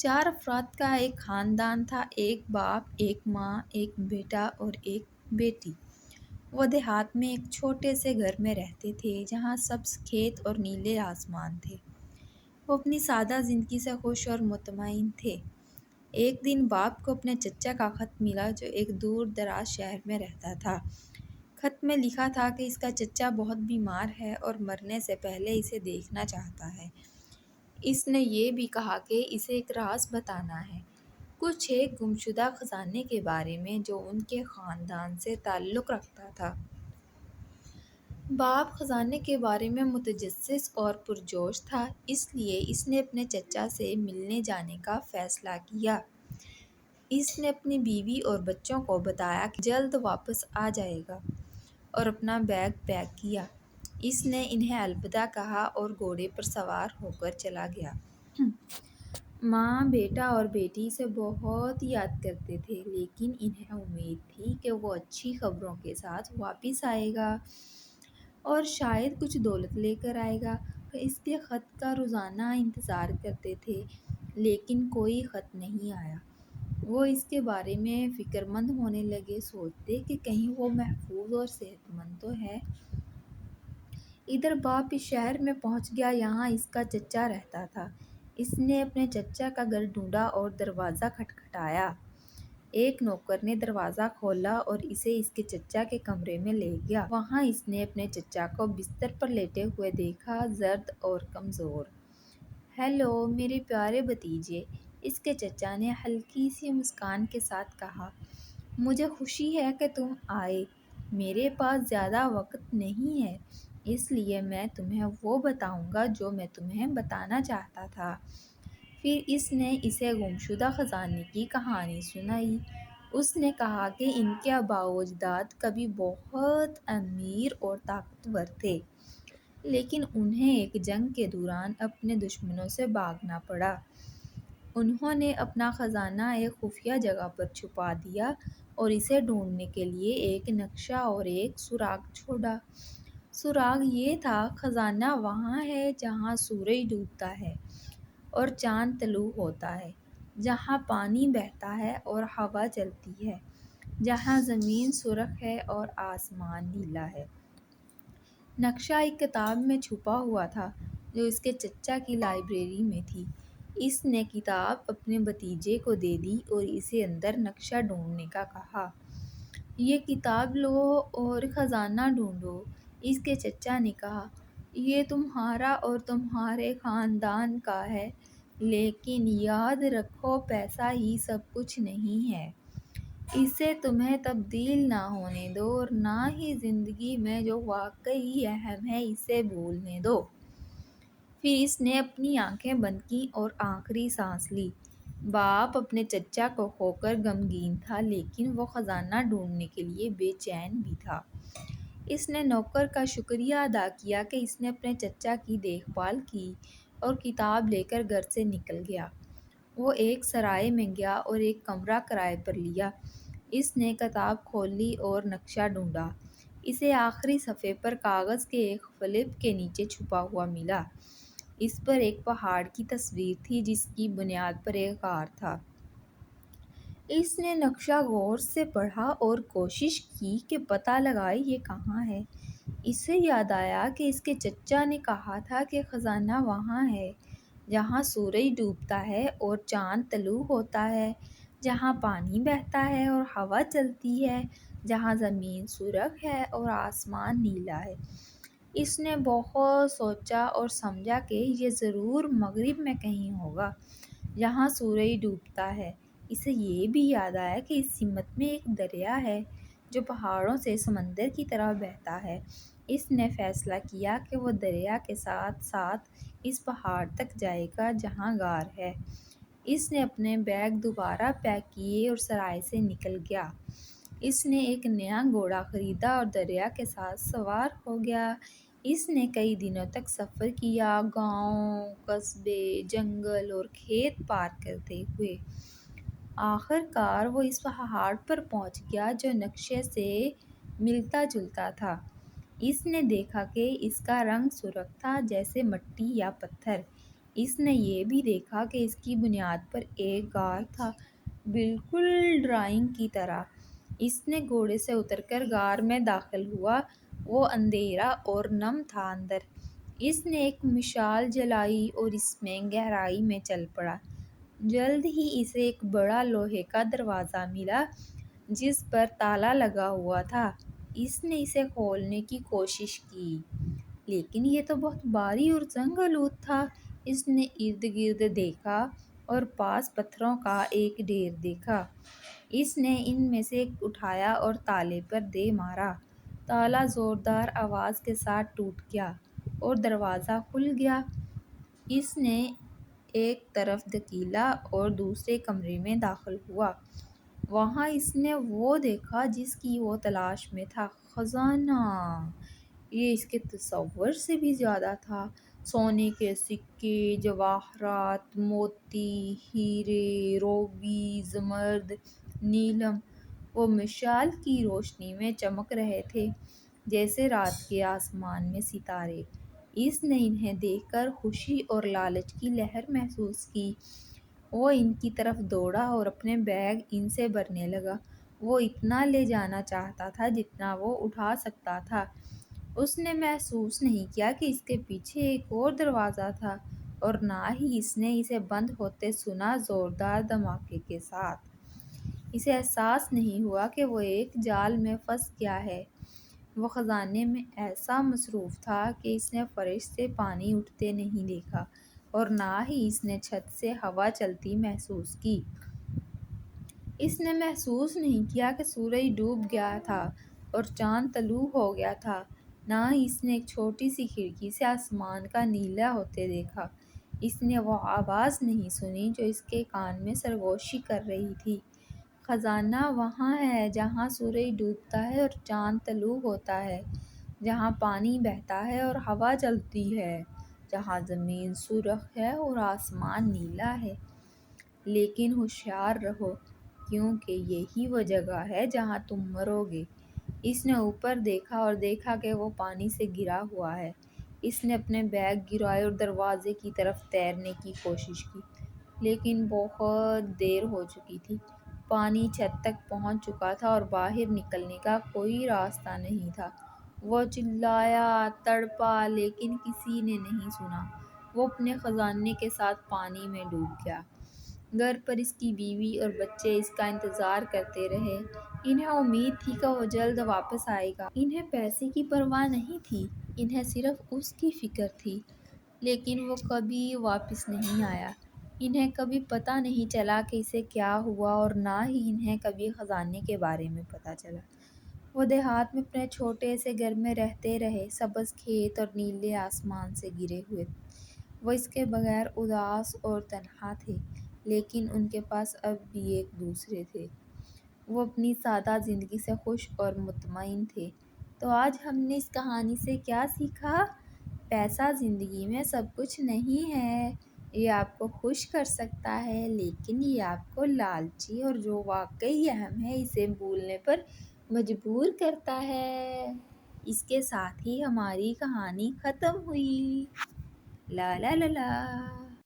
4 افراد کا ایک خاندان تھا، ایک باپ، ایک ماں، ایک بیٹا اور ایک بیٹی۔ وہ دیہات میں ایک چھوٹے سے گھر میں رہتے تھے جہاں سبز کھیت اور نیلے آسمان تھے۔ وہ اپنی سادہ زندگی سے خوش اور مطمئن تھے۔ ایک دن باپ کو اپنے چچا کا خط ملا جو ایک دور دراز شہر میں رہتا تھا۔ خط میں لکھا تھا کہ اس کا چچا بہت بیمار ہے اور مرنے سے پہلے اسے دیکھنا چاہتا ہے۔ اس نے یہ بھی کہا کہ اسے ایک راز بتانا ہے، کچھ ایک گمشدہ خزانے کے بارے میں جو ان کے خاندان سے تعلق رکھتا تھا۔ باپ خزانے کے بارے میں متجسس اور پرجوش تھا، اس لیے اس نے اپنے چچا سے ملنے جانے کا فیصلہ کیا۔ اس نے اپنی بیوی اور بچوں کو بتایا کہ جلد واپس آ جائے گا اور اپنا بیگ پیک کیا۔ اس نے انہیں الوداع کہا اور گھوڑے پر سوار ہو کر چلا گیا۔ ماں، بیٹا اور بیٹی اسے بہت یاد کرتے تھے، لیکن انہیں امید تھی کہ وہ اچھی خبروں کے ساتھ واپس آئے گا اور شاید کچھ دولت لے کر آئے گا۔ وہ اس کے خط کا روزانہ انتظار کرتے تھے، لیکن کوئی خط نہیں آیا۔ وہ اس کے بارے میں فکر مند ہونے لگے، سوچتے کہ کہیں وہ محفوظ اور صحت مند تو ہے۔ ادھر باپ اس شہر میں پہنچ گیا، یہاں اس کا چچا رہتا تھا۔ اس نے اپنے چچا کا گھر ڈھونڈا اور دروازہ کھٹکھٹایا۔ ایک نوکر نے دروازہ کھولا اور اسے اس کے چچا کے کمرے میں لے گیا۔ وہاں اس نے اپنے چچا کو بستر پر لیٹے ہوئے دیکھا، زرد اور کمزور۔ ہیلو میرے پیارے بھتیجے، اس کے چچا نے ہلکی سی مسکان کے ساتھ کہا۔ مجھے خوشی ہے کہ تم آئے۔ میرے پاس زیادہ وقت نہیں ہے، اس لیے میں تمہیں وہ بتاؤں گا جو میں تمہیں بتانا چاہتا تھا۔ پھر اس نے اسے گمشدہ خزانے کی کہانی سنائی۔ اس نے کہا کہ ان کے آباء و اجداد کبھی بہت امیر اور طاقتور تھے، لیکن انہیں ایک جنگ کے دوران اپنے دشمنوں سے بھاگنا پڑا۔ انہوں نے اپنا خزانہ ایک خفیہ جگہ پر چھپا دیا اور اسے ڈھونڈنے کے لیے ایک نقشہ اور ایک سراغ چھوڑا۔ سراغ یہ تھا، خزانہ وہاں ہے جہاں سورج ڈوبتا ہے اور چاند طلوع ہوتا ہے، جہاں پانی بہتا ہے اور ہوا چلتی ہے، جہاں زمین سرخ ہے اور آسمان نیلا ہے۔ نقشہ ایک کتاب میں چھپا ہوا تھا جو اس کے چچا کی لائبریری میں تھی۔ اس نے کتاب اپنے بھتیجے کو دے دی اور اسے اندر نقشہ ڈھونڈنے کا کہا۔ یہ کتاب لو اور خزانہ ڈھونڈو، اس کے چچا نے کہا۔ یہ تمہارا اور تمہارے خاندان کا ہے، لیکن یاد رکھو پیسہ ہی سب کچھ نہیں ہے۔ اسے تمہیں تبدیل نہ ہونے دو اور نہ ہی زندگی میں جو واقعی اہم ہے اسے بھولنے دو۔ پھر اس نے اپنی آنکھیں بند کیں اور آخری سانس لی۔ باپ اپنے چچا کو کھو کر غمگین تھا، لیکن وہ خزانہ ڈھونڈنے کے لیے بے چین بھی تھا۔ اس نے نوکر کا شکریہ ادا کیا کہ اس نے اپنے چچا کی دیکھ بھال کی اور کتاب لے کر گھر سے نکل گیا۔ وہ ایک سرائے میں گیا اور ایک کمرہ کرائے پر لیا۔ اس نے کتاب کھولی اور نقشہ ڈھونڈا۔ اسے آخری صفحے پر کاغذ کے ایک فلپ کے نیچے چھپا ہوا ملا۔ اس پر ایک پہاڑ کی تصویر تھی جس کی بنیاد پر ایک غار تھا۔ اس نے نقشہ غور سے پڑھا اور کوشش کی کہ پتہ لگائے یہ کہاں ہے۔ اسے یاد آیا کہ اس کے چچا نے کہا تھا کہ خزانہ وہاں ہے جہاں سورج ڈوبتا ہے اور چاند طلوع ہوتا ہے، جہاں پانی بہتا ہے اور ہوا چلتی ہے، جہاں زمین سرخ ہے اور آسمان نیلا ہے۔ اس نے بہت سوچا اور سمجھا کہ یہ ضرور مغرب میں کہیں ہوگا جہاں سورج ڈوبتا ہے۔ اسے یہ بھی یاد آیا کہ اس سمت میں ایک دریا ہے جو پہاڑوں سے سمندر کی طرح بہتا ہے۔ اس نے فیصلہ کیا کہ وہ دریا کے ساتھ ساتھ اس پہاڑ تک جائے گا جہاں غار ہے۔ اس نے اپنے بیگ دوبارہ پیک کیے اور سرائے سے نکل گیا۔ اس نے ایک نیا گھوڑا خریدا اور دریا کے ساتھ سوار ہو گیا۔ اس نے کئی دنوں تک سفر کیا، گاؤں، قصبے، جنگل اور کھیت پار کرتے ہوئے۔ آخر کار وہ اس پہاڑ پر پہنچ گیا جو نقشے سے ملتا جلتا تھا۔ اس نے دیکھا کہ اس کا رنگ سرخ تھا جیسے مٹی یا پتھر۔ اس نے یہ بھی دیکھا کہ اس کی بنیاد پر ایک غار تھا، بالکل ڈرائنگ کی طرح۔ اس نے گھوڑے سے اتر کر غار میں داخل ہوا۔ وہ اندھیرا اور نم تھا اندر۔ اس نے ایک مشعل جلائی اور اس میں گہرائی میں چل پڑا۔ جلد ہی اسے ایک بڑا لوہے کا دروازہ ملا جس پر تالا لگا ہوا تھا۔ اس نے اسے کھولنے کی کوشش کی لیکن یہ تو بہت بھاری اور زنگ آلود تھا۔ اس نے ارد گرد دیکھا اور پاس پتھروں کا ایک ڈھیر دیکھا۔ اس نے ان میں سے ایک اٹھایا اور تالے پر دے مارا۔ تالا زوردار آواز کے ساتھ ٹوٹ گیا اور دروازہ کھل گیا۔ اس نے ایک طرف دھکیلا اور دوسرے کمرے میں داخل ہوا۔ وہاں اس نے وہ دیکھا جس کی وہ تلاش میں تھا، خزانہ۔ یہ اس کے تصور سے بھی زیادہ تھا۔ سونے کے سکے، جواہرات، موتی، ہیرے، روبی، زمرد، نیلم وہ مشعل کی روشنی میں چمک رہے تھے جیسے رات کے آسمان میں ستارے۔ اس نے انہیں دیکھ کر خوشی اور لالچ کی لہر محسوس کی۔ وہ ان کی طرف دوڑا اور اپنے بیگ ان سے بھرنے لگا۔ وہ اتنا لے جانا چاہتا تھا جتنا وہ اٹھا سکتا تھا۔ اس نے محسوس نہیں کیا کہ اس کے پیچھے ایک اور دروازہ تھا اور نہ ہی اس نے اسے بند ہوتے سنا زوردار دھماکے کے ساتھ۔ اسے احساس نہیں ہوا کہ وہ ایک جال میں پھنس گیا ہے۔ وہ خزانے میں ایسا مصروف تھا کہ اس نے فرش سے پانی اٹھتے نہیں دیکھا اور نہ ہی اس نے چھت سے ہوا چلتی محسوس کی۔ اس نے محسوس نہیں کیا کہ سورج ڈوب گیا تھا اور چاند طلوع ہو گیا تھا۔ نہ ہی اس نے ایک چھوٹی سی کھڑکی سے آسمان کا نیلا ہوتے دیکھا۔ اس نے وہ آواز نہیں سنی جو اس کے کان میں سرگوشی کر رہی تھی۔ خزانہ وہاں ہے جہاں سورج ڈوبتا ہے اور چاند طلوع ہوتا ہے، جہاں پانی بہتا ہے اور ہوا چلتی ہے، جہاں زمین سرخ ہے اور آسمان نیلا ہے۔ لیکن ہوشیار رہو کیونکہ یہی وہ جگہ ہے جہاں تم مرو گے۔ اس نے اوپر دیکھا اور دیکھا کہ وہ پانی سے گھرا ہوا ہے۔ اس نے اپنے بیگ گرائے اور دروازے کی طرف تیرنے کی کوشش کی لیکن بہت دیر ہو چکی تھی۔ پانی چھت تک پہنچ چکا تھا اور باہر نکلنے کا کوئی راستہ نہیں تھا۔ وہ چلایا، تڑپا لیکن کسی نے نہیں سنا۔ وہ اپنے خزانے کے ساتھ پانی میں ڈوب گیا۔ گھر پر اس کی بیوی اور بچے اس کا انتظار کرتے رہے۔ انہیں امید تھی کہ وہ جلد واپس آئے گا۔ انہیں پیسے کی پرواہ نہیں تھی، انہیں صرف اس کی فکر تھی۔ لیکن وہ کبھی واپس نہیں آیا۔ انہیں کبھی پتہ نہیں چلا کہ اسے کیا ہوا اور نہ ہی انہیں کبھی خزانے کے بارے میں پتہ چلا۔ وہ دیہات میں اپنے چھوٹے سے گھر میں رہتے رہے، سبز کھیت اور نیلے آسمان سے گھرے ہوئے۔ وہ اس کے بغیر اداس اور تنہا تھے لیکن ان کے پاس اب بھی ایک دوسرے تھے۔ وہ اپنی سادہ زندگی سے خوش اور مطمئن تھے۔ تو آج ہم نے اس کہانی سے کیا سیکھا؟ پیسہ زندگی میں سب کچھ نہیں ہے۔ یہ آپ کو خوش کر سکتا ہے لیکن یہ آپ کو لالچی اور جو واقعی اہم ہے اسے بھولنے پر مجبور کرتا ہے۔ اس کے ساتھ ہی ہماری کہانی ختم ہوئی۔ لا لا لا لا۔